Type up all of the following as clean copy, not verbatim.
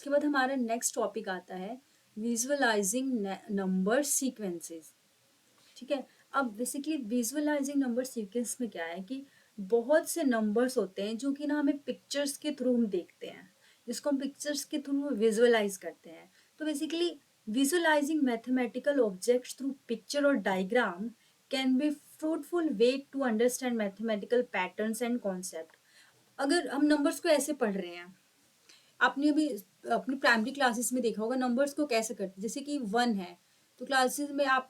उसके बाद हमारा नेक्स्ट टॉपिक आता है विजुअलाइजिंग नंबर सीक्वेंसेस। ठीक है। अब बेसिकली विजुअलाइजिंग नंबर सीक्वेंस में क्या है कि बहुत से नंबर्स होते हैं जो कि ना हमें पिक्चर्स के थ्रू हम देखते हैं, जिसको हम पिक्चर्स के थ्रू विजुअलाइज करते हैं। तो basically visualizing mathematical objects through picture और diagram can be fruitful way to understand mathematical patterns and concept. अगर हम नंबर्स को ऐसे पढ़ रहे हैं, आपने अभी अपनी प्राइमरी क्लासेस में देखा होगा नंबर्स को कैसे करते, जैसे कि 1 है तो क्लासेस में आप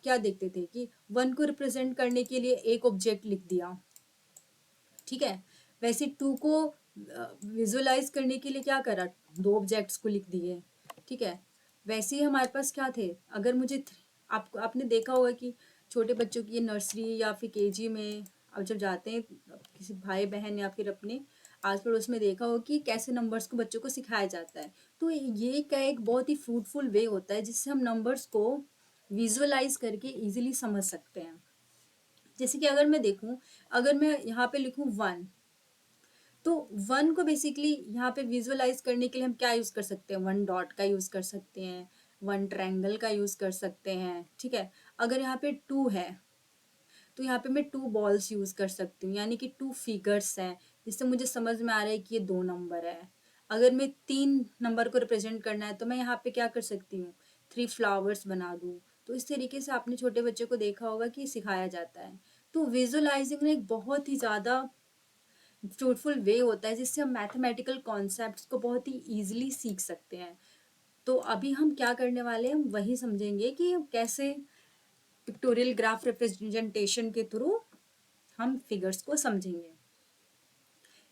क्या देखते थे कि 1 को रिप्रेजेंट करने के लिए एक ऑब्जेक्ट लिख दिया। ठीक है। वैसे 2 को विजुअलाइज करने के लिए क्या करा, 2 ऑब्जेक्ट्स को लिख दिए। ठीक है। वैसे ही हमारे पास क्या थे, अगर मुझे आपको आपने देखा होगा कि छोटे बच्चों की नर्सरी या फिर केजी में अब जब जाते हैं, किसी भाई बहन या फिर अपने आस पड़ोस में देखा हो कि कैसे नंबर्स को बच्चों को सिखाया जाता है। तो ये क्या एक बहुत ही फ्रूटफुल वे होता है जिससे हम नंबर्स को विजुअलाइज करके इजीली समझ सकते हैं। जैसे कि अगर मैं देखूं, अगर मैं यहाँ पे लिखूं 1, तो 1 को बेसिकली यहाँ पे विजुअलाइज करने के लिए हम क्या यूज कर सकते हैं, 1 डॉट का यूज कर सकते हैं, 1 ट्रायंगल का यूज कर सकते हैं। ठीक है। अगर यहाँ पे 2 है तो यहाँ पे मैं 2 बॉल्स यूज कर सकती हूँ, यानी कि 2 फिगर्स हैं, जिससे मुझे समझ में आ रहा है कि ये 2 नंबर है। अगर मैं 3 नंबर को रिप्रेजेंट करना है तो मैं यहाँ पे क्या कर सकती हूँ, 3 फ्लावर्स बना दूँ। तो इस तरीके से आपने छोटे बच्चे को देखा होगा कि सिखाया जाता है। तो विजुअलाइजिंग ना एक बहुत ही ज़्यादा फ्रूटफुल वे होता है जिससे हम मैथमेटिकल कॉन्सेप्ट्स को बहुत ही ईजिली सीख सकते हैं। तो अभी हम क्या करने वाले हैं, हम वही समझेंगे कि कैसे पिक्टोरियल ग्राफ रिप्रेजेंटेशन के थ्रू हम फिगर्स को समझेंगे।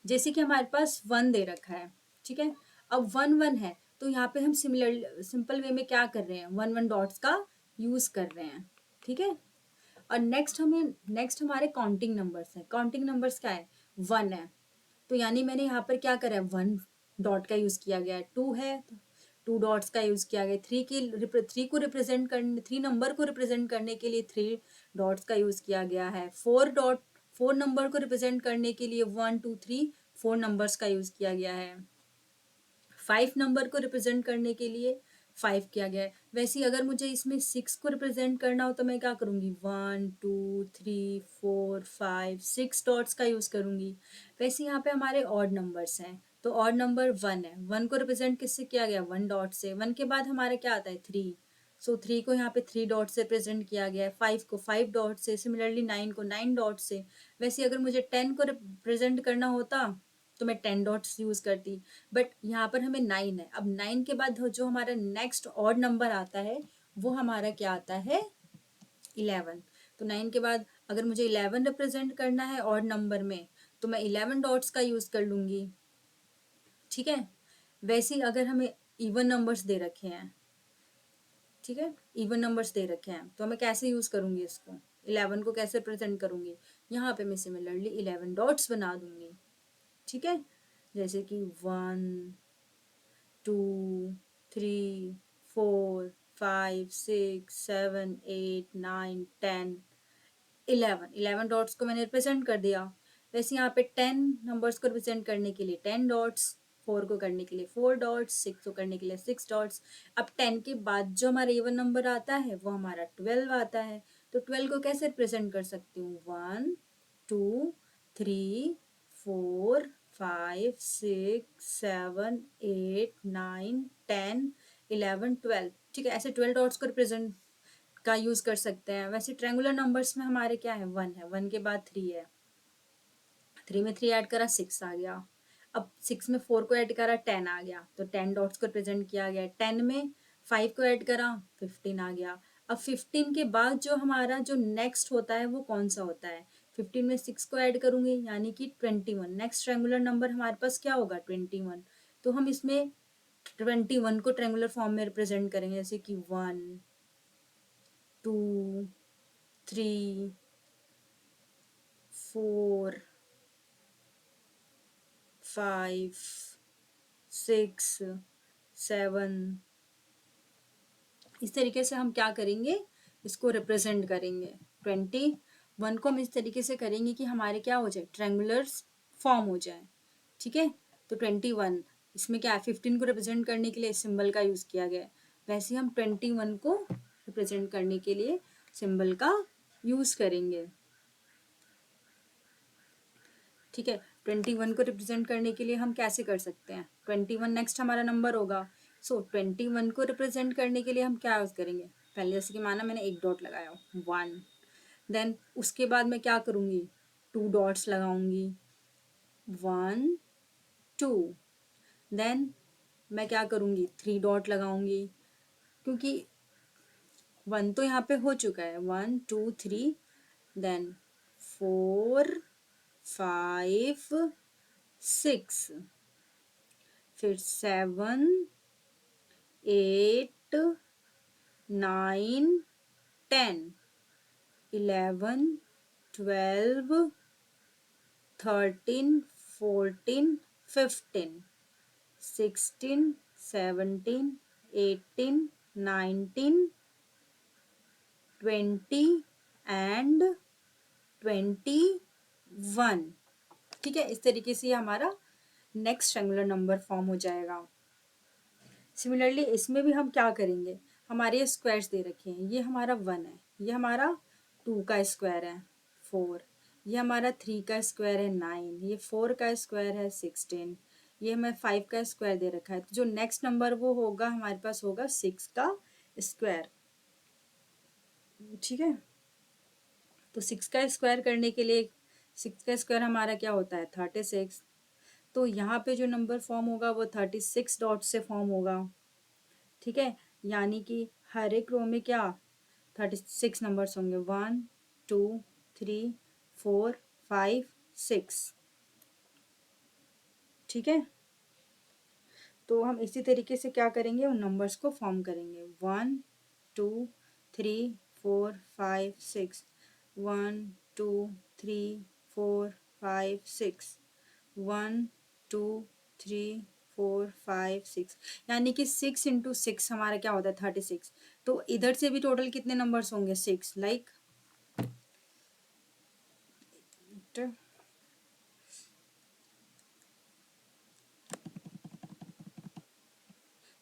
जैसे कि हमारे पास 1 दे रखा है। ठीक है। अब 1 1 है तो यहाँ पे हम सिंपल वे में क्या कर रहे हैं, 1 1 डॉट्स का यूज कर रहे हैं। ठीक है। और नेक्स्ट हमारे काउंटिंग नंबर्स हैं। काउंटिंग नंबर्स क्या है, 1 है तो यानी मैंने यहाँ पर क्या करा है, 1 डॉट का यूज किया गया है। 2 है तो 2 डॉट्स का यूज किया गया है। 3 को रिप्रेजेंट करने, 3 नंबर को रिप्रेजेंट करने के लिए 3 डॉट्स का यूज किया गया है। 4 नंबर को रिप्रेजेंट करने के लिए 1 2 3 4 नंबर्स का यूज किया गया है। 5 नंबर को रिप्रेजेंट करने के लिए 5 किया गया है। वैसे ही अगर मुझे इसमें 6 को रिप्रेजेंट करना हो तो मैं क्या करूँगी, 1 2 3 4 5 6 डॉट्स का यूज़ करूँगी। वैसे यहाँ पे हमारे ऑड नंबर्स हैं तो ऑड नंबर 1 है, 1 को रिप्रेजेंट किससे किया गया, 1 डॉट से। 1 के बाद हमारा क्या आता है, 3। सो 3 को यहाँ पे 3 डॉट से प्रेजेंट किया गया है। 5 को 5 डॉट से, सिमिलरली 9 को 9 डॉट से। वैसे अगर मुझे 10 को रिप्रेजेंट करना होता तो मैं 10 डॉट्स यूज करती, बट यहाँ पर हमें 9 है। अब 9 के बाद जो हमारा नेक्स्ट ऑड नंबर आता है वो हमारा क्या आता है, 11। तो 9 के बाद अगर मुझे 11 रिप्रेजेंट करना है ऑड नंबर में तो मैं 11 डॉट्स का यूज कर लूंगी। ठीक है। वैसे ही अगर हमें इवन नंबर्स दे रखे हैं, ठीक है, इवन नंबर्स दे रखे हैं तो मैं कैसे यूज करूंगी इसको, 11 को कैसे प्रेजेंट करूंगी, यहाँ पे मैं सिमिलरली 11 डॉट्स बना दूंगी। ठीक है। जैसे कि 1 2 3 4 5 6 7 8 9 10 11 डॉट्स को मैंने रिप्रेजेंट कर दिया। वैसे यहाँ पे 10 नंबर्स को रिप्रेजेंट करने के लिए 10 डॉट्स, 4 को करने के लिए 4 डॉट्स, 6 को करने के लिए 6 डॉट्स। अब 10 के बाद जो हमारा इवन नंबर आता है वो हमारा 12 आता है। तो 12 को कैसे रिप्रेजेंट कर सकती हूँ, 1 2 3 4 5 6 7 8 9 10 11 12। ठीक है। ऐसे 12 डॉट्स को रिप्रेजेंट का यूज कर सकते हैं। वैसे ट्रायंगुलर नंबर्स में हमारे क्या है, 1 है, 1 के बाद 3 है, 3 में 3 ऐड करा 6 आ गया। अब 6 में 4 को ऐड करा 10 आ गया, तो 10 डॉट्स को रिप्रेजेंट किया गया। 10 में 5 को ऐड करा 15 आ गया। अब 15 के बाद जो हमारा जो नेक्स्ट होता है वो कौन सा होता है, 15 में 6 को ऐड करूंगी यानी कि 21। नेक्स्ट ट्रायंगुलर नंबर हमारे पास क्या होगा, 21। तो हम इसमें 21 को ट्रायंगुलर फॉर्म में रिप्रेजेंट करेंगे, जैसे कि 1 2 3 4 5 6 7। इस तरीके से हम क्या करेंगे, इसको रिप्रेजेंट करेंगे। 21 को हम इस तरीके से करेंगे कि हमारे क्या हो जाए, ट्रायंगुलर फॉर्म हो जाए। ठीक है। तो 21 इसमें क्या है, 15 को रिप्रेजेंट करने के लिए इस सिंबल का यूज किया गया है, वैसे हम 21 को रिप्रेजेंट करने के लिए सिंबल का यूज करेंगे। ठीक है, 21 को रिप्रेजेंट करने के लिए हम कैसे कर सकते हैं, 21 नेक्स्ट हमारा नंबर होगा। सो 21 को रिप्रेजेंट करने के लिए हम क्या यूज करेंगे, पहले जैसे कि माना मैंने एक डॉट लगाया 1, देन उसके बाद मैं क्या करूंगी, 2 डॉट्स लगाऊंगी, 1 2, देन मैं क्या करूंगी, 3 डॉट लगाऊंगी, क्योंकि 1 तो यहाँ पे हो चुका है, 1 2 3, देन 4 5 6, फिर 7 8 9 10 11 12 13 14 15 16 17 18 19 20 एंड 21। ठीक है, इस तरीके से हमारा नेक्स्ट रेंगुलर नंबर फॉर्म हो जाएगा। सिमिलरली इसमें भी हम क्या करेंगे, हमारे ये स्क्वायर्स दे रखे हैं, ये हमारा 1 है, ये हमारा 2 का स्क्वायर है 4, ये हमारा 3 का स्क्वायर है 9, ये 4 का स्क्वायर है 16, ये हमें 5 का स्क्वायर दे रखा है, तो जो नेक्स्ट नंबर वो होगा हमारे पास होगा 6 का स्क्वायर। ठीक है, तो 6 का स्क्वायर करने के लिए 6 का स्क्वायर हमारा क्या होता है 36, तो यहाँ पे जो नंबर फॉर्म होगा वो 36 डॉट से फॉर्म होगा। ठीक है, यानी कि हर एक रो में क्या 36 नंबर्स होंगे, 1 2 3 4 5 6। ठीक है, तो हम इसी तरीके से क्या करेंगे, उन नंबर्स को फॉर्म करेंगे, 1 2 3 4 5 6, 1 2 3 4 5 6, 1 2 3 4 5 6, यानी कि 6 × 6 हमारा क्या होता है 36। तो इधर से भी टोटल कितने नंबर्स होंगे 6, लाइक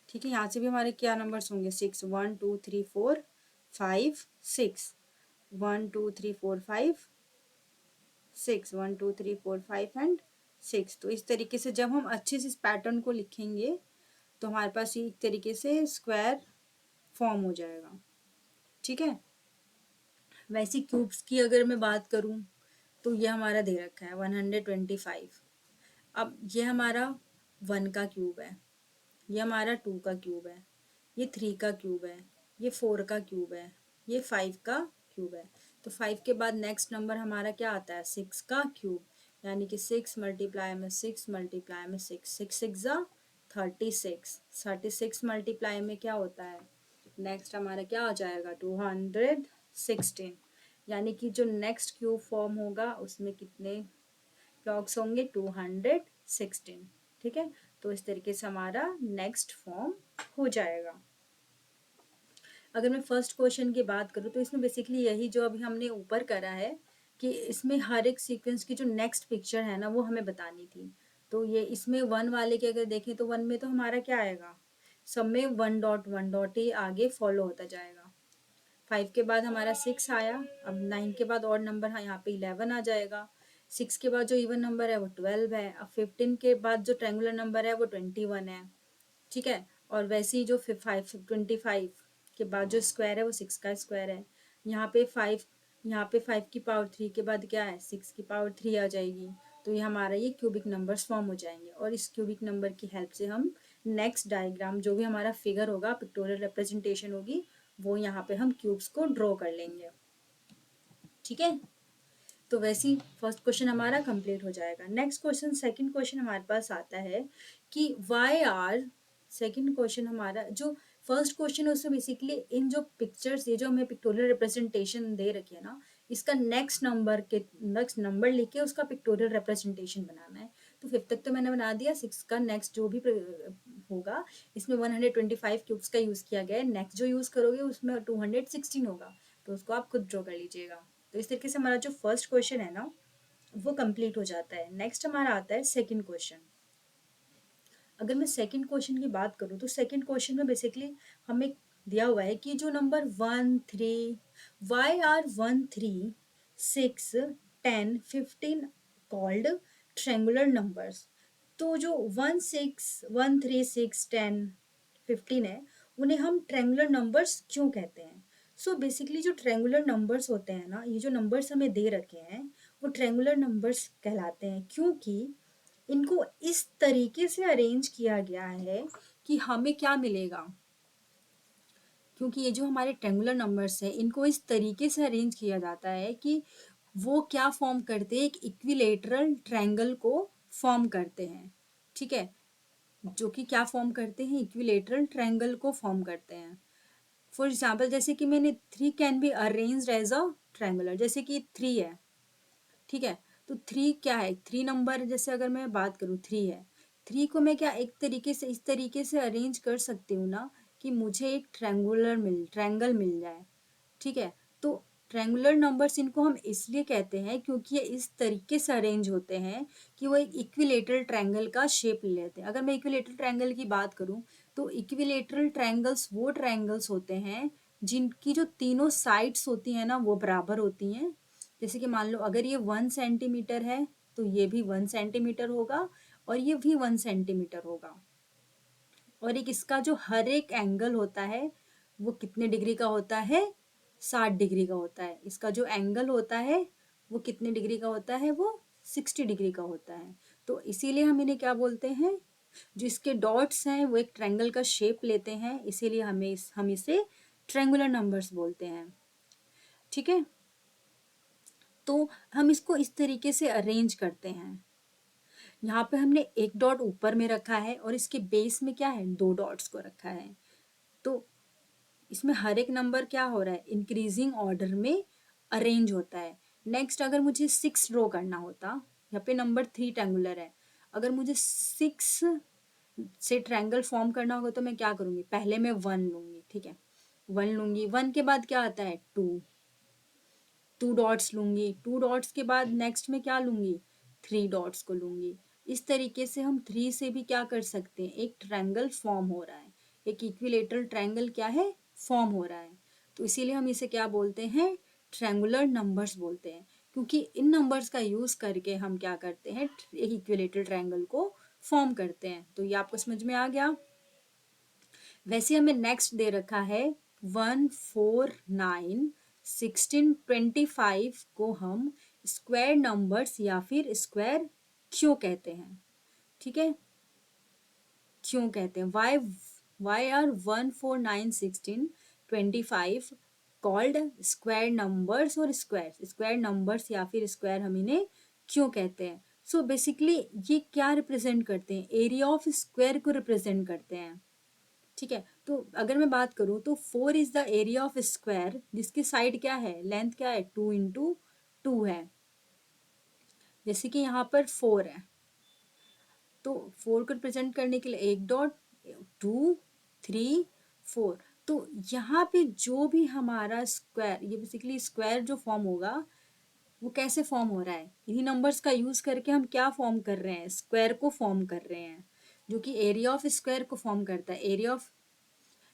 ठीक है, यहाँ से भी हमारे क्या नंबर्स होंगे 6, 1 2 3 4 5 6, 1 2 3 4 5 6, 1 2 3 4 5 एंड 6। तो इस तरीके से जब हम अच्छे से इस पैटर्न को लिखेंगे तो हमारे पास ये एक तरीके से स्क्वायर फॉर्म हो जाएगा। ठीक है, वैसे क्यूब्स की अगर मैं बात करूं तो ये हमारा दे रखा है 125। अब ये हमारा 1 का क्यूब है, ये हमारा 2 का क्यूब है, ये 3 का क्यूब है, ये 4 का क्यूब है, ये 5 का क्यूब है। तो 5 के बाद नेक्स्ट नंबर हमारा क्या आता है 6 का क्यूब, यानी कि 6 मल्टीप्लाई में 6 मल्टीप्लाई में 6, 6 6 जा 36, 36 मल्टीप्लाई में क्या होता है, नेक्स्ट हमारा क्या आ जाएगा 216, यानी कि जो नेक्स्ट क्यूब फॉर्म होगा उसमें कितने ब्लॉक्स होंगे 216। ठीक है, तो इस तरीके से हमारा नेक्स्ट फॉर्म हो जाएगा। अगर मैं फर्स्ट क्वेश्चन की बात करूँ तो इसमें बेसिकली यही जो अभी हमने ऊपर करा है कि इसमें हर एक सीक्वेंस की जो नेक्स्ट पिक्चर है ना वो हमें बतानी थी। तो ये इसमें 1 वाले के अगर देखें तो 1 में तो हमारा क्या आएगा, सब में 1 डॉट ही आगे फॉलो होता जाएगा। 5 के बाद हमारा 6 आया, अब 9 के बाद और नंबर है यहाँ पे 11 आ जाएगा। 6 के बाद जो इवन नंबर है वो 12 है। अब 15 के बाद जो ट्रायंगुलर नंबर है वो 21 है। ठीक है, और वैसे ही जो 25 के बाद जो स्क्वायर है वो 6 का स्क्वायर है। यहाँ पे 5 की पावर 3 के बाद क्या है 6 की पावर 3 आ जाएगी। तो ये हमारा ये क्यूबिक नंबर्स फॉर्म हो जाएंगे और इस क्यूबिक नंबर की हेल्प से हम नेक्स्ट डायग्राम जो भी हमारा फिगर होगा, पिक्टोरियल रिप्रेजेंटेशन होगी, वो यहाँ पे हम क्यूब्स को ड्रॉ कर लेंगे। ठीक है, तो वैसे ही फर्स्ट क्वेश्चन हमारा कंप्लीट हो जाएगा। नेक्स्ट क्वेश्चन, सेकंड क्वेश्चन हमारे पास आता है कि वाई आर, सेकंड क्वेश्चन हमारा जो फर्स्ट क्वेश्चन है उसमें बेसिकली इन जो पिक्चर्स, ये जो हमें पिक्टोरियल रिप्रेजेंटेशन दे रखी है ना, इसका नेक्स्ट नंबर लेके उसका पिक्टोरियल रिप्रेजेंटेशन बनाना है। तो 5 तक तो मैंने बना दिया, 6 का नेक्स्ट जो भी होगा, इसमें 125 क्यूब्स का यूज किया गया है, नेक्स्ट जो यूज करोगे उसमें 216 होगा, तो उसको आप खुद ड्रॉ कर लीजिएगा। तो इस तरीके से हमारा जो फर्स्ट क्वेश्चन है ना वो कंप्लीट हो जाता है। नेक्स्ट हमारा आता है सेकंड क्वेश्चन। अगर मैं सेकंड क्वेश्चन की बात करूँ तो सेकंड क्वेश्चन में बेसिकली हमें दिया हुआ है कि जो number 1 3 why are 1 3 6 10 15 called triangular numbers. तो जो 1 6 1 3 6 10 15 है उन्हें हम ट्रेंगुलर नंबर्स क्यों कहते हैं। सो बेसिकली जो ट्रेंगुलर नंबर्स होते हैं ना, ये जो नंबर्स हमें दे रखे हैं वो ट्रेंगुलर नंबर्स कहलाते हैं, क्योंकि इनको इस तरीके से अरेंज किया गया है कि हमें क्या मिलेगा। क्योंकि ये जो हमारे ट्रेंगुलर नंबर्स हैं इनको इस तरीके से अरेंज किया जाता है कि वो क्या फॉर्म करते हैं, एक इक्विलेटरल ट्रायंगल को फॉर्म करते हैं। ठीक है, जो कि क्या फॉर्म करते हैं, इक्विलेटरल ट्रायंगल को फॉर्म करते हैं। फॉर एग्जाम्पल जैसे कि मैंने 3 can be arranged as a triangular, जैसे कि 3 है। ठीक है, तो 3 क्या है, 3 नंबर, जैसे अगर मैं बात करूँ 3 है, 3 को मैं क्या एक तरीके से इस तरीके से अरेंज कर सकती हूँ ना कि मुझे एक ट्रायंगल मिल जाए। ठीक है, तो ट्रायंगुलर नंबर्स इनको हम इसलिए कहते हैं क्योंकि ये इस तरीके से अरेंज होते हैं कि वो एक इक्विलेटरल ट्रायंगल का शेप ले लेते हैं। अगर मैं इक्विलेटरल ट्रायंगल की बात करूं तो इक्विलेटरल ट्रायंगल्स वो ट्रायंगल्स होते हैं जिनकी जो तीनों साइड्स होती हैं ना वो बराबर होती हैं। जैसे कि मान लो अगर ये 1 सेंटीमीटर है तो ये भी 1 सेंटीमीटर होगा और ये भी 1 सेंटीमीटर होगा। और एक इसका जो हर एक एंगल होता है वो कितने डिग्री का होता है, 60 डिग्री का होता है। इसका जो एंगल होता है वो कितने डिग्री का होता है, वो 60 डिग्री का होता है। तो इसीलिए हम इन्हें क्या बोलते हैं, जो इसके डॉट्स हैं वो एक ट्रायंगल का शेप लेते हैं, इसीलिए हम इसे ट्रायंगुलर नंबर्स बोलते हैं। ठीक है, तो हम इसको इस तरीके से अरेंज करते हैं। यहाँ पे हमने एक डॉट ऊपर में रखा है और इसके बेस में क्या है, 2 डॉट्स को रखा है। तो इसमें हर एक नंबर क्या हो रहा है, इंक्रीजिंग ऑर्डर में अरेंज होता है। नेक्स्ट अगर मुझे 6 ड्रॉ करना होता, यहाँ पे नंबर 3 ट्रायंगुलर है, अगर मुझे 6 से ट्रायंगल फॉर्म करना होगा तो मैं क्या करूंगी, पहले मैं 1 लूंगी। ठीक है, 1 लूंगी, 1 के बाद क्या आता है 2, 2 डॉट्स लूंगी, 2 डॉट्स के बाद नेक्स्ट में क्या लूंगी, 3 डॉट्स को लूंगी। इस तरीके से हम 3 से भी क्या कर सकते हैं, एक ट्रायंगल फॉर्म हो रहा है, एक इक्विलेटरल ट्रायंगल क्या है, फॉर्म हो रहा है। तो इसीलिए हम इसे क्या बोलते हैं, ट्रायंगुलर नंबर्स बोलते हैं, क्योंकि इन नंबर्स का यूज करके हम क्या करते हैं, एक इक्विलेटरल ट्रायंगल को फॉर्म करते हैं। तो ये आपको समझ में आ गया। वैसे हमें नेक्स्ट दे रखा है 1 4 9 16 25 को हम स्क्वायर नंबर्स या फिर स्क्वायर क्यों कहते हैं। ठीक है, क्यों कहते हैं, why are 1 4 9 16 25 called square numbers, और स्क्वायर नंबर्स या फिर स्क्वायर हम इन्हें क्यों कहते हैं। सो बेसिकली ये क्या रिप्रेजेंट करते हैं, एरिया ऑफ स्क्वायर को रिप्रेजेंट करते हैं। ठीक है, तो अगर मैं बात करूं तो 4 is the area of square जिसकी साइड क्या है, लेंथ क्या है, 2 × 2 है। जैसे कि यहाँ पर 4 है तो 4 को रिप्रेजेंट करने के लिए एक डॉट, 2 3 4। तो यहाँ पे जो भी हमारा स्क्वायर, ये बेसिकली स्क्वायर जो फॉर्म होगा वो कैसे फॉर्म हो रहा है, इन्हीं नंबर्स का यूज करके हम क्या फॉर्म कर रहे हैं, स्क्वायर को फॉर्म कर रहे हैं, जो कि एरिया ऑफ स्क्वायर को फॉर्म करता है, एरिया ऑफ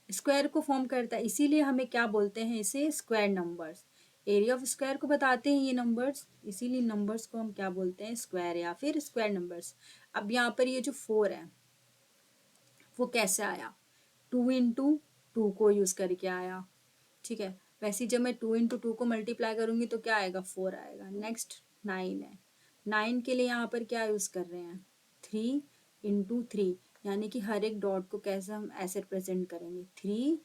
स्क्वायर को फॉर्म करता है। इसीलिए हमें क्या बोलते हैं, इसे square numbers, area of square को बताते हैं ये नंबर्स, इसीलिए नंबर्स को हम क्या बोलते हैं, स्क्वायर या फिर स्क्वायर नंबर्स। अब यहाँ पर ये जो 4 है वो कैसे आया, 2 × 2 को यूज करके आया। ठीक है, वैसे ही जब मैं 2 × 2 को मल्टीप्लाई करूंगी तो क्या आएगा, 4 आएगा। नेक्स्ट 9 है, 9 के लिए यहाँ पर क्या यूज कर रहे हैं, 3 × 3, यानी कि हर एक डॉट को कैसे हम ऐसे रिप्रेजेंट करेंगे, 3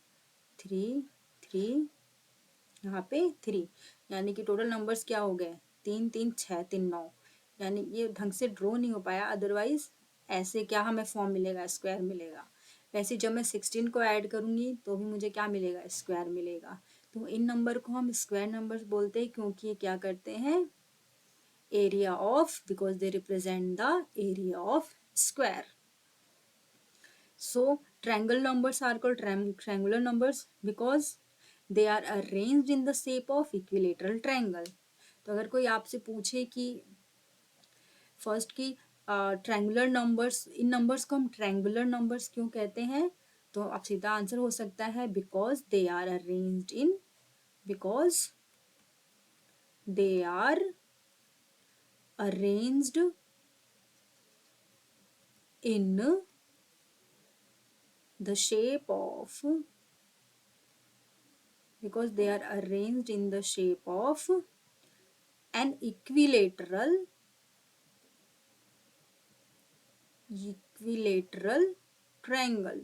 3 3, यहाँ पे 3, यानी कि टोटल नंबर्स क्या हो गए, 3 3 6 3 9। यानी ये ढंग से ड्रॉ नहीं हो पाया, अदरवाइज ऐसे क्या हमें फॉर्म मिलेगा, स्क्वायर मिलेगा। वैसे जब मैं 16 को ऐड करूंगी तो भी मुझे क्या मिलेगा, स्क्वायर मिलेगा। तो इन नंबर को हम स्क्वायर नंबर्स बोलते हैं क्योंकि ये क्या करते हैं, area of, because they represent the area of square. So triangle numbers are called triangular numbers because they are arranged in the shape of equilateral triangle. तो अगर कोई आपसे पूछे कि फर्स्ट की ट्रायंगुलर नंबर्स, इन नंबर्स को हम ट्रायंगुलर नंबर्स क्यों कहते हैं? तो अब सीधा आंसर हो सकता है because they are arranged in, because they are arranged in the shape of, because they are arranged in the shape of an equilateral triangle.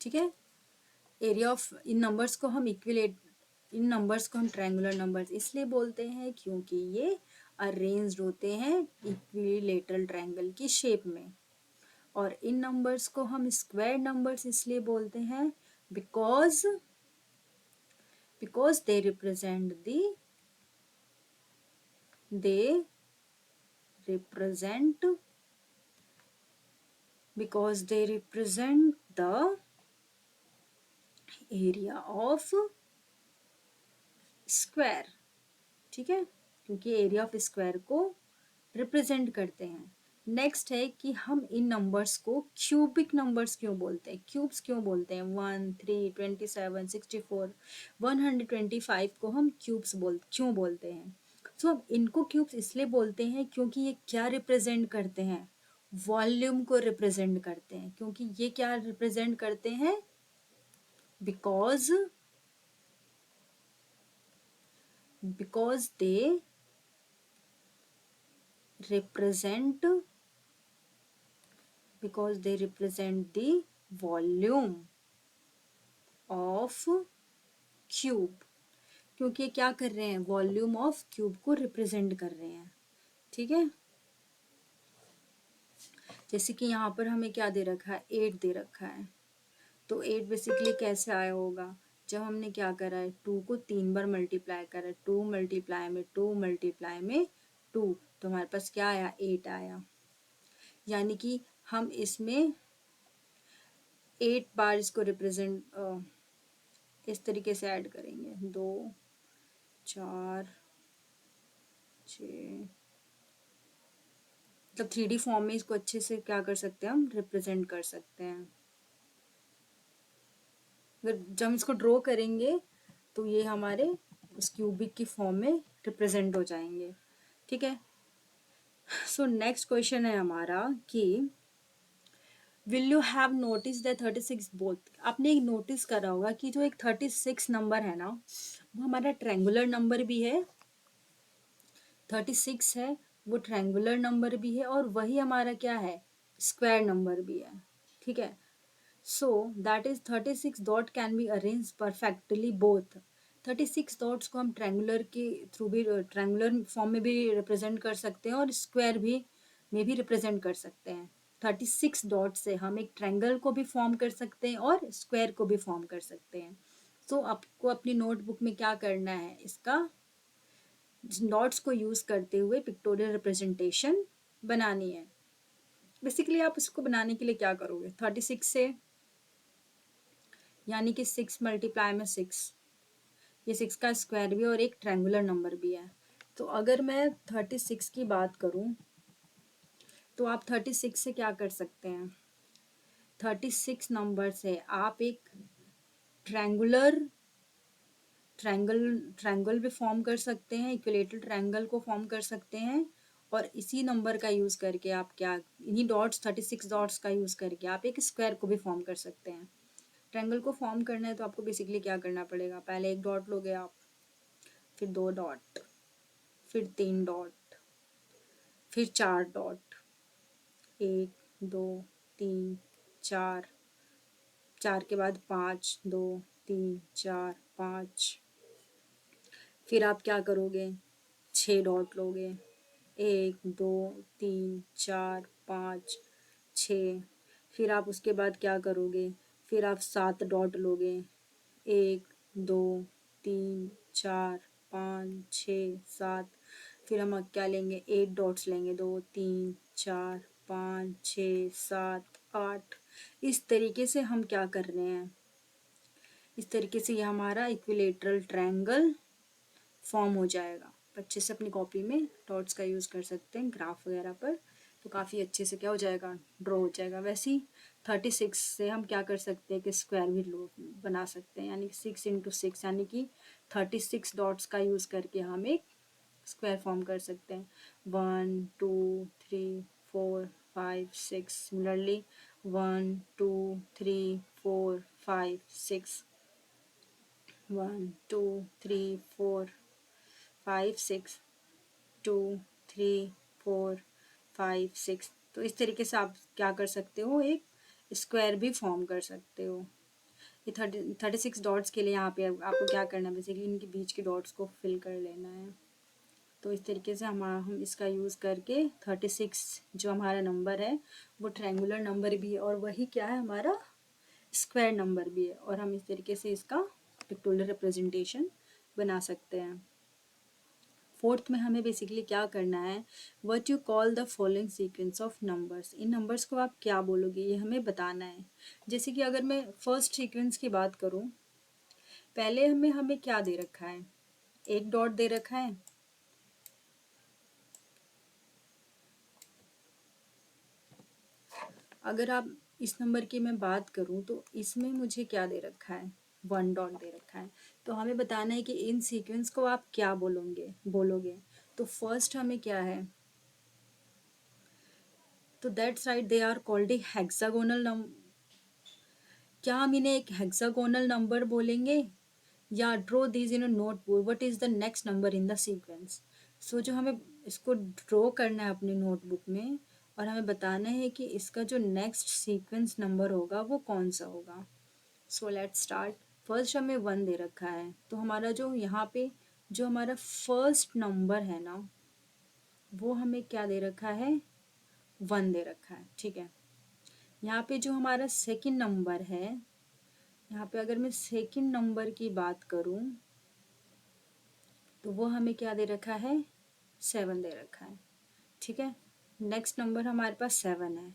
ठीक है, एरिया ऑफ, इन नंबर्स को हम ट्रायंगुलर नंबर्स इसलिए बोलते हैं क्योंकि ये अरेंज्ड होते हैं इक्विलेटरल ट्रायंगल की शेप में। और इन नंबर्स को हम स्क्वायर नंबर्स इसलिए बोलते हैं because they represent the area of square। ठीक है, क्योंकि एरिया ऑफ स्क्वायर को रिप्रेजेंट करते हैं। नेक्स्ट है कि हम इन नंबर्स को क्यूबिक नंबर्स क्यों बोलते हैं, क्यूब्स क्यों बोलते हैं? 1, 3, 27, 64, 125 को हम क्यूब्स क्यों बोलते हैं? सो अब इनको क्यूब्स इसलिए बोलते हैं क्योंकि ये क्या रिप्रेजेंट करते हैं? वॉल्यूम को रिप्रेजेंट करते हैं। क्योंकि ये क्या रिप्रेजेंट करते हैं? Because they represent the volume of cube। क्योंकि ये क्या कर रहे हैं? वॉल्यूम ऑफ क्यूब को रिप्रेजेंट कर रहे हैं। ठीक है, जैसे कि यहाँ पर हमें क्या दे रखा है? 8 दे रखा है। तो 8 बेसिकली कैसे आया होगा? जब हमने क्या करा है? 2 को 3 बार मल्टीप्लाई करा है। 2 मल्टीप्लाई में 2 मल्टीप्लाई में 2, तो हमारे पास क्या आया? 8 आया। यानी कि हम इसमें 8 बार इसको रिप्रेजेंट इस तरीके से ऐड करेंगे। 2, 4, 6, मतलब 3D फॉर्म में इसको अच्छे से क्या कर सकते हैं? हम रिप्रेजेंट कर सकते हैं। अगर जब हम इसको ड्रॉ करेंगे तो ये हमारे उस क्यूबिक की फॉर्म में रिप्रेजेंट हो जाएंगे। ठीक है, सो नेक्स्ट क्वेश्चन है हमारा कि will you have notice the 36 both. आपने एक नोटिस करा होगा कि जो एक 36 नंबर है ना, वो हमारा ट्रायंगुलर नंबर भी है। 36 है, वो ट्रायंगुलर नंबर भी है, और वही हमारा क्या है? स्क्वायर नंबर भी है। ठीक है, so that is 36 dot can be arrange perfectly both. 36 dots को हम ट्रायंगुलर के थ्रू भी, ट्रायंगुलर फॉर्म में भी रिप्रेजेंट कर सकते हैं और स्क्वायर भी में भी रिप्रेजेंट कर सकते हैं। 36 डॉट से हम एक ट्रायंगल को भी फॉर्म कर सकते हैं और स्क्वायर को भी फॉर्म कर सकते हैं। सो आपको अपनी नोटबुक में क्या करना है? इसका डॉट्स को यूज करते हुए पिक्टोरियल रिप्रेजेंटेशन बनानी है। बेसिकली आप इसको बनाने के लिए क्या करोगे? 36 से, यानी कि 6 मल्टीप्लाई में 6, ये 6 का स्क्वायर भी और एक ट्रायंगुलर नंबर भी है। तो अगर मैं 36 की बात करूं तो आप 36 से क्या कर सकते हैं? 36 नंबर से आप एक ट्रायंगल भी फॉर्म कर सकते हैं, इक्विलेटरल ट्रायंगल को फॉर्म कर सकते हैं। और इसी नंबर का यूज करके आप क्या, इन्हीं डॉट्स 36 डॉट्स का यूज करके आप एक स्क्वायर को भी फॉर्म कर सकते हैं। ट्रायंगल को फॉर्म करना है तो आपको बेसिकली क्या करना पड़ेगा? पहले एक डॉट लोगे आप, फिर 2 डॉट, फिर 3 डॉट, फिर 4 डॉट, 1, 2, 3, 4, 4 के बाद 5, 2, 3, 4, 5, फिर आप क्या करोगे? 6 डॉट लोगे, 1, 2, 3, 4, 5, 6, फिर आप उसके बाद क्या करोगे? फिर आप 7 डॉट लोगे, 1, 2, 3, 4, 5, 6, 7, फिर हम क्या लेंगे? 8 डॉट्स लेंगे, 2, 3, 4, 5, 6, 7, 8। इस तरीके से हम क्या कर रहे हैं? इस तरीके से ये हमारा इक्विलेटरल ट्रायंगल फॉर्म हो जाएगा। अच्छे से अपनी कॉपी में डॉट्स का यूज़ कर सकते हैं ग्राफ वगैरह पर, तो काफ़ी अच्छे से क्या हो जाएगा, ड्रॉ हो जाएगा। वैसे ही 36 से हम क्या कर सकते हैं कि स्क्वायर भी बना सकते हैं, यानी कि 6 × 6 यानी कि 36 डॉट्स का यूज़ करके हम एक स्क्वायर फॉर्म कर सकते हैं। 1 2 3 4 5 6, सिमिलरली 1 2 3 4 5 6, 1 2 3 4 5 6, 2 3 4 5 6। तो इस तरीके से आप क्या कर सकते हो, एक स्क्वायर भी फॉर्म कर सकते हो। ये 36 डॉट्स के लिए यहाँ पे आपको क्या करना है, बेसिकली इनके बीच के डॉट्स को फिल कर लेना है। तो इस तरीके से हम इसका यूज़ करके 36 जो हमारा नंबर है वो ट्रायंगुलर नंबर भी है और वही क्या है, हमारा स्क्वायर नंबर भी है, और हम इस तरीके से इसका पिक्टोरियल रिप्रेजेंटेशन बना सकते हैं। फोर्थ में हमें बेसिकली क्या करना है, what you call the following sequence of numbers. In numbers को आप क्या बोलोगे ये हमें बताना है। जैसे कि अगर मैं फर्स्ट सीक्वेंस की बात करूं, पहले हमें क्या दे रखा है, एक डॉट दे रखा है, अगर आप इस नंबर की मैं बात करूं तो इसमें मुझे क्या दे रखा है, 1 डॉट दे रखा है। तो हमें बताना है कि इन सीक्वेंस को आप क्या बोलोगे। तो फर्स्ट हमें क्या है, तो that's right, they are called a hexagonal number. क्या हम इन्हें एक हेक्सागोनल नंबर बोलेंगे, या draw these in a notebook, what is the next number in the sequence. So जो हमें इसको ड्रॉ करना है अपनी नोटबुक में, और हमें बताना है कि इसका जो नेक्स्ट सीक्वेंस नंबर होगा वो कौन सा होगा। So let's start. फर्स्ट हमें 1 दे रखा है, तो हमारा जो यहाँ पे जो हमारा फर्स्ट नंबर है ना, वो हमें क्या दे रखा है, 1 दे रखा है, ठीक है। यहाँ पे जो हमारा सेकंड नंबर है, यहाँ पे अगर मैं सेकंड नंबर की बात करूँ तो वो हमें क्या दे रखा है, 7 दे रखा है, ठीक है। नेक्स्ट नंबर हमारे पास 7 है।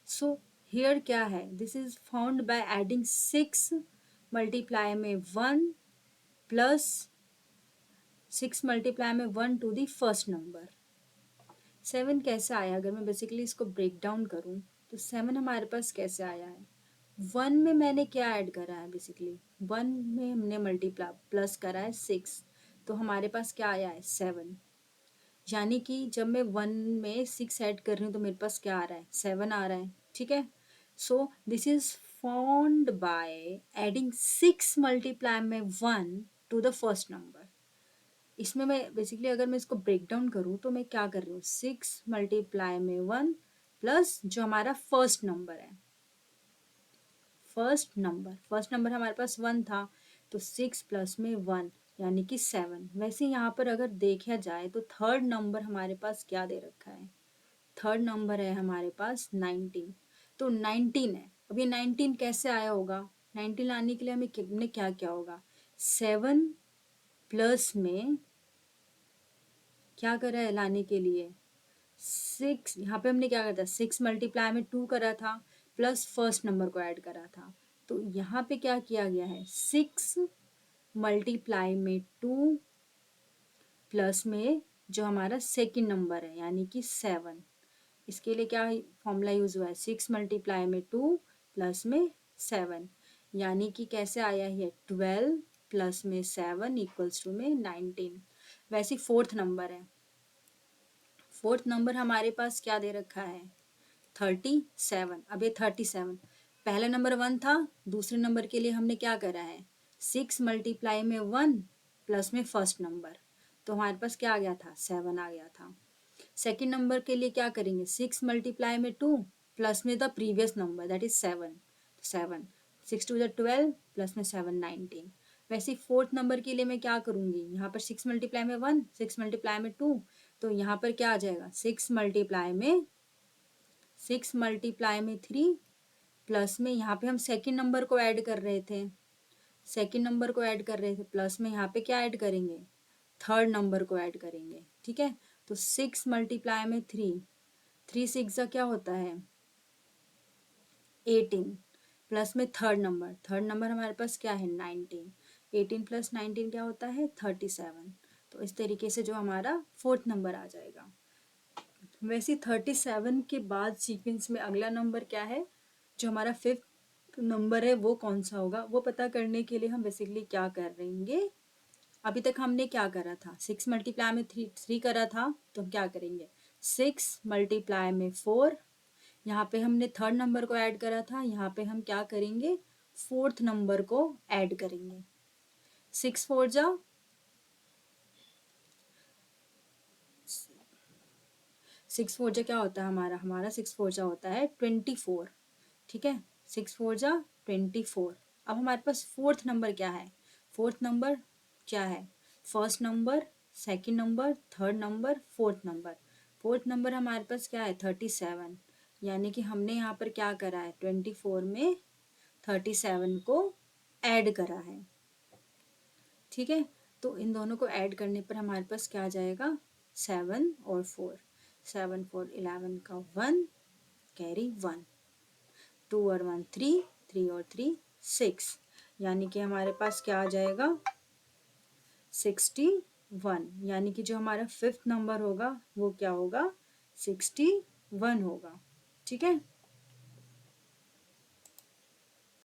सो हियर क्या है, this is found by adding 6 multiply में 1 प्लस 6 मल्टीप्लाई में 1 टू दी फर्स्ट नंबर। 7 कैसे आया, अगर मैं बेसिकली इसको ब्रेक डाउन करूँ तो 7 हमारे पास कैसे आया है, 1 में मैंने क्या ऐड करा है, बेसिकली 1 में हमने मल्टीप्लाई प्लस करा है 6, तो हमारे पास क्या आया है, 7। यानी कि जब मैं 1 में 6 ऐड कर रही हूँ तो मेरे पास क्या आ रहा है, 7 आ रहा है, ठीक है। So this is found by adding 6 multiply में 1 टू द फर्स्ट नंबर। इसमें मैं बेसिकली अगर मैं इसको ब्रेक डाउन करूँ तो मैं क्या कर रही हूँ, 6 मल्टीप्लाई में 1 प्लस जो हमारा फर्स्ट नंबर है, फर्स्ट नंबर हमारे पास 1 था, तो 6 प्लस में 1 यानी कि 7। वैसे यहाँ पर अगर देखा जाए तो थर्ड नंबर हमारे पास क्या दे रखा है, थर्ड नंबर है हमारे पास 19। तो 19 है, अब ये 19 कैसे आया होगा, 19 लाने के लिए हमने क्या क्या होगा, 7 प्लस में क्या करा है लाने के लिए, 6, यहाँ पे हमने क्या करा था, 6 मल्टीप्लाई में 2 करा था प्लस फर्स्ट नंबर को ऐड करा था। तो यहाँ पे क्या किया गया है, 6 मल्टीप्लाई में 2 प्लस में जो हमारा सेकंड नंबर है यानी कि 7। इसके लिए क्या फॉर्मूला यूज हुआ है, 6 मल्टीप्लाई में 2 प्लस में 7, यानी कि कैसे आया है, 12 प्लस में 7 इक्वल्स टू में 19। वैसे फोर्थ नंबर है, फोर्थ नंबर हमारे पास क्या दे रखा है, 37। अब ये 37, पहला नंबर 1 था, दूसरे नंबर के लिए हमने क्या करा है, 6 मल्टीप्लाई में 1 प्लस में फर्स्ट नंबर, तो हमारे पास क्या आ गया था, 7 आ गया था। सेकंड नंबर के लिए क्या करेंगे, 6 मल्टीप्लाई में 2 प्लस में the previous number that is 7, 7 6 to the 12 plus में 7 19। वैसे फोर्थ नंबर के लिए मैं क्या करूंगी, यहाँ पर 6 मल्टीप्लाई में 1 6 मल्टीप्लाई में 2, तो यहाँ पर क्या आ जाएगा, 6 मल्टीप्लाई में 3 प्लस में यहाँ पे हम सेकंड नंबर को ऐड कर रहे थे, प्लस में यहाँ पे क्या ऐड करेंगे, थर्ड नंबर को ऐड करेंगे, ठीक है। तो 6 मल्टीप्लाई में 3, 3 6 क्या होता है, 18 प्लस में थर्ड नंबर हमारे पास क्या है, 19, 18 प्लस 19 क्या होता है, 37। तो इस तरीके से जो हमारा फोर्थ नंबर आ जाएगा। वैसे 37 के बाद सीक्वेंस में अगला नंबर क्या है, जो हमारा फिफ्थ नंबर है वो कौन सा होगा, वो पता करने के लिए हम बेसिकली क्या करेंगे, अभी तक हमने क्या करा था, 6 मल्टीप्लाई में थ्री करा था, तो हम क्या करेंगे 6 मल्टीप्लाई में 4, यहाँ पे हमने थर्ड नंबर को ऐड करा था, यहाँ पे हम क्या करेंगे फोर्थ नंबर को ऐड करेंगे। 6 4 जा 6 4 जा क्या होता है हमारा 6 4 जा होता है 24, ठीक है 6 4 जा 24। अब हमारे पास फोर्थ नंबर क्या है, फोर्थ नंबर क्या है, first number, second number, third number, fourth number. Fourth number हमारे पास क्या है 37, यानी कि हमने यहाँ पर क्या करा है 24 में 37 को ऐड करा है, ठीक है। तो इन दोनों को ऐड करने पर हमारे पास क्या आ जाएगा 7 और 4, 7 4 11 का 1 कैरी 1, 2 और 1 3, 3 और 3 6, यानी कि हमारे पास क्या आ जाएगा 61, यानी कि जो हमारा फिफ्थ नंबर होगा वो क्या होगा 61 होगा, ठीक है।